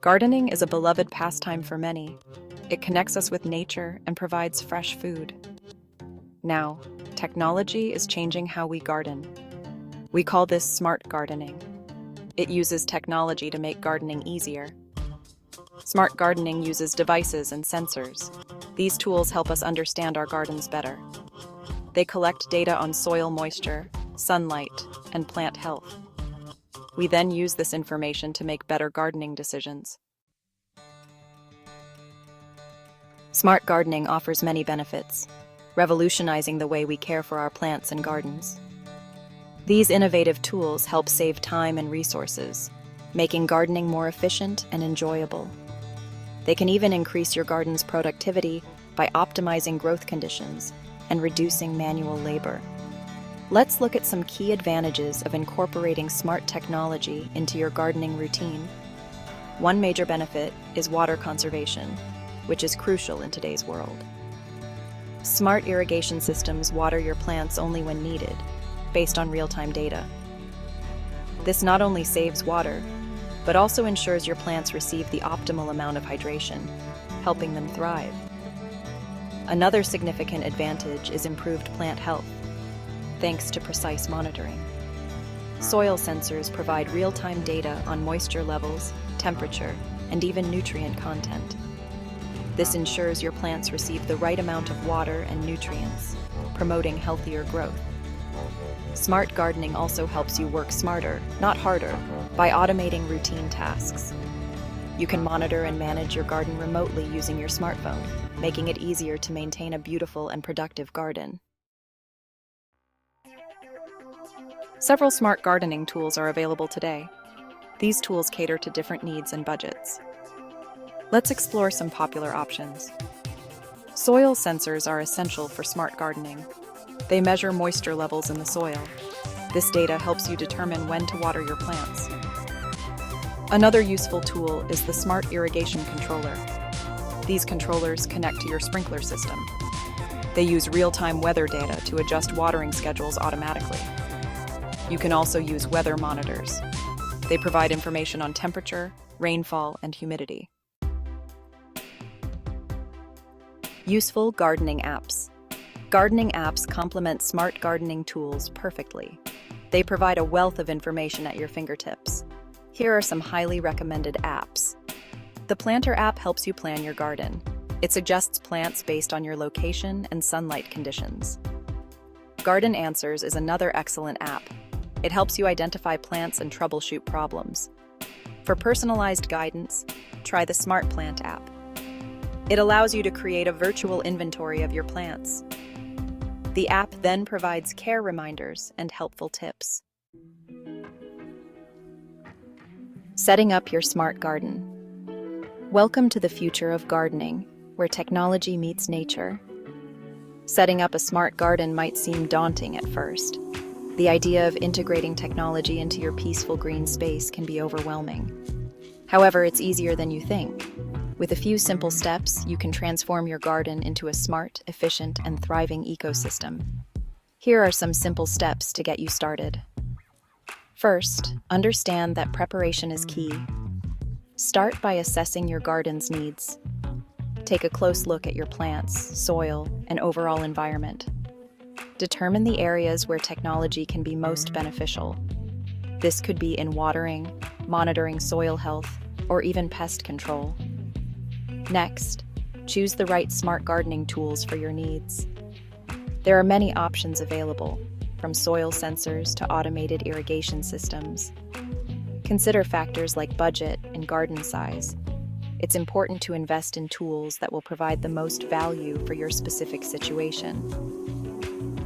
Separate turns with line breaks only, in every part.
Gardening is a beloved pastime for many. It connects us with nature and provides fresh food. Now, technology is changing how we garden. We call this smart gardening. It uses technology to make gardening easier. Smart gardening uses devices and sensors. These tools help us understand our gardens better. They collect data on soil moisture, sunlight, and plant health. We then use this information to make better gardening decisions. Smart gardening offers many benefits, revolutionizing the way we care for our plants and gardens. These innovative tools help save time and resources, making gardening more efficient and enjoyable. They can even increase your garden's productivity by optimizing growth conditions and reducing manual labor. Let's look at some key advantages of incorporating smart technology into your gardening routine. One major benefit is water conservation, which is crucial in today's world. Smart irrigation systems water your plants only when needed, based on real-time data. This not only saves water, but also ensures your plants receive the optimal amount of hydration, helping them thrive. Another significant advantage is improved plant health, thanks to precise monitoring. Soil sensors provide real-time data on moisture levels, temperature, and even nutrient content. This ensures your plants receive the right amount of water and nutrients, promoting healthier growth. Smart gardening also helps you work smarter, not harder, by automating routine tasks. You can monitor and manage your garden remotely using your smartphone, making it easier to maintain a beautiful and productive garden. Several smart gardening tools are available today. These tools cater to different needs and budgets. Let's explore some popular options. Soil sensors are essential for smart gardening. They measure moisture levels in the soil. This data helps you determine when to water your plants. Another useful tool is the Smart Irrigation Controller. These controllers connect to your sprinkler system. They use real-time weather data to adjust watering schedules automatically. You can also use weather monitors. They provide information on temperature, rainfall, and humidity. Useful gardening apps. Gardening apps complement smart gardening tools perfectly. They provide a wealth of information at your fingertips. Here are some highly recommended apps. The Planter app helps you plan your garden. It suggests plants based on your location and sunlight conditions. Garden Answers is another excellent app. It helps you identify plants and troubleshoot problems. For personalized guidance, try the Smart Plant app. It allows you to create a virtual inventory of your plants. The app then provides care reminders and helpful tips. Setting up your smart garden. Welcome to the future of gardening, where technology meets nature. Setting up a smart garden might seem daunting at first. The idea of integrating technology into your peaceful green space can be overwhelming. However, it's easier than you think. With a few simple steps, you can transform your garden into a smart, efficient, and thriving ecosystem. Here are some simple steps to get you started. First, understand that preparation is key. Start by assessing your garden's needs. Take a close look at your plants, soil, and overall environment. Determine the areas where technology can be most beneficial. This could be in watering, monitoring soil health, or even pest control. Next, choose the right smart gardening tools for your needs. There are many options available, from soil sensors to automated irrigation systems. Consider factors like budget and garden size. It's important to invest in tools that will provide the most value for your specific situation.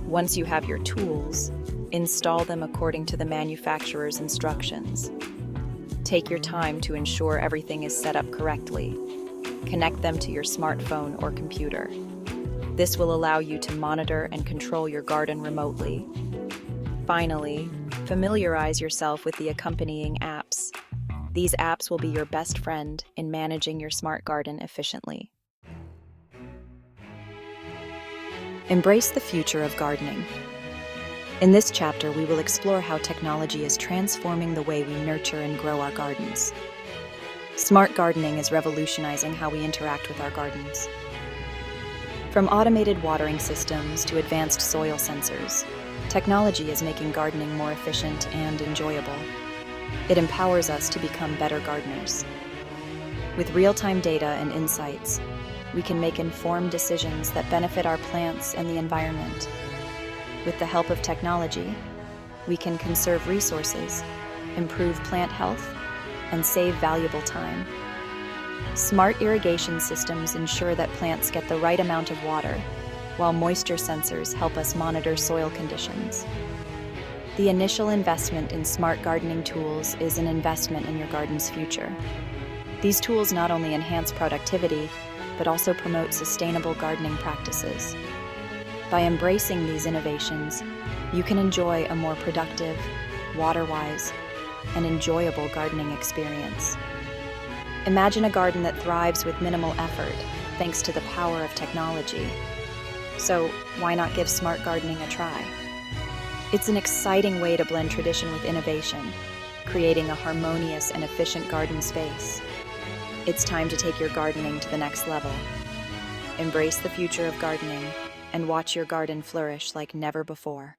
Once you have your tools, install them according to the manufacturer's instructions. Take your time to ensure everything is set up correctly. Connect them to your smartphone or computer. This will allow you to monitor and control your garden remotely. Finally, familiarize yourself with the accompanying apps. These apps will be your best friend in managing your smart garden efficiently. Embrace the future of gardening. In this chapter, we will explore how technology is transforming the way we nurture and grow our gardens. Smart gardening is revolutionizing how we interact with our gardens. From automated watering systems to advanced soil sensors, technology is making gardening more efficient and enjoyable. It empowers us to become better gardeners. With real-time data and insights, we can make informed decisions that benefit our plants and the environment. With the help of technology, we can conserve resources, improve plant health, and save valuable time. Smart irrigation systems ensure that plants get the right amount of water, while moisture sensors help us monitor soil conditions. The initial investment in smart gardening tools is an investment in your garden's future. These tools not only enhance productivity, but also promote sustainable gardening practices. By embracing these innovations, you can enjoy a more productive, water-wise, and enjoyable gardening experience. Imagine a garden that thrives with minimal effort, thanks to the power of technology. So, why not give smart gardening a try? It's an exciting way to blend tradition with innovation, creating a harmonious and efficient garden space. It's time to take your gardening to the next level. Embrace the future of gardening and watch your garden flourish like never before.